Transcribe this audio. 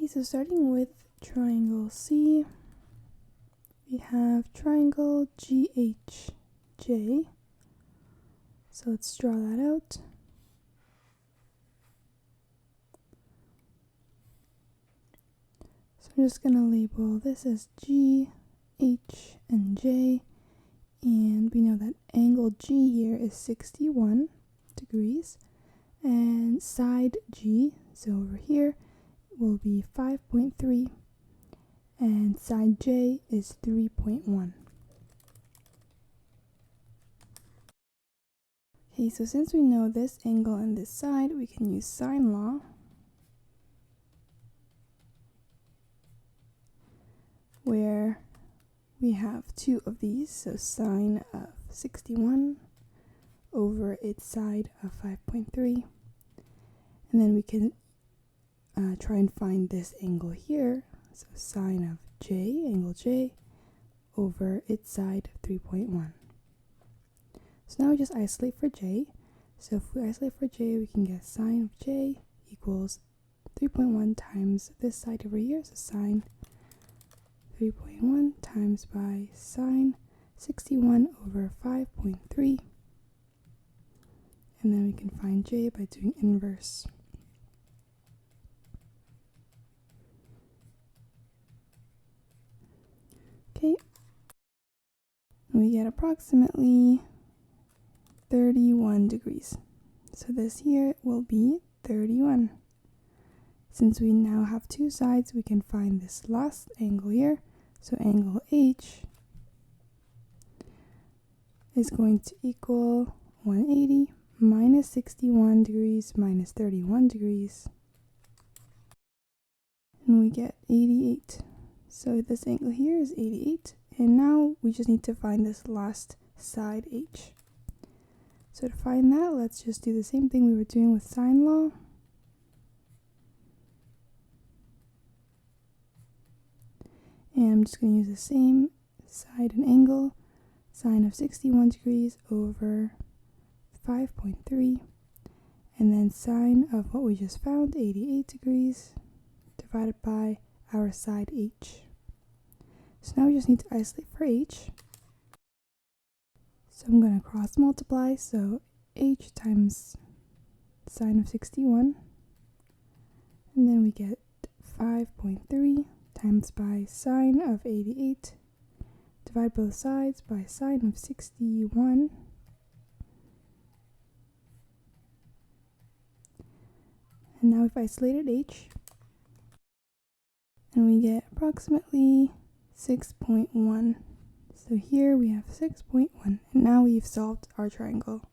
Okay, so starting with triangle C, we have triangle GHJ. So let's draw that out. So I'm just going to label this as G, H, and J. And we know that angle G here is 61 degrees. And side G, so over here, will be 5.3. And side J is 3.1. Okay, so since we know this angle and this side, we can use sine law. Where we have two of these, so sine of 61 over its side of 5.3. And then we can try and find this angle here, so sine of J, angle J, over its side of 3.1. So now we just isolate for J. So if we isolate for J, we can get sine of J equals 3.1 times this side over here, so sine 3.1 times by sine 61 over 5.3. And then we can find J by doing inverse. Okay, we get approximately 31 degrees. So this here will be 31. Since we now have two sides, we can find this last angle here. So angle H is going to equal 180 minus 61 degrees minus 31 degrees. And we get 88. So this angle here is 88. And now we just need to find this last side H. So to find that, let's just do the same thing we were doing with sine law. And I'm just going to use the same side and angle, sine of 61 degrees over 5.3, and then sine of what we just found, 88 degrees, divided by our side H. So now we just need to isolate for H. So I'm going to cross multiply, so H times sine of 61, and then we get 5.3 times by sine of 88, divide both sides by sine of 61, and now we've isolated H, and we get approximately 6.1. So here we have 6.1, and now we've solved our triangle.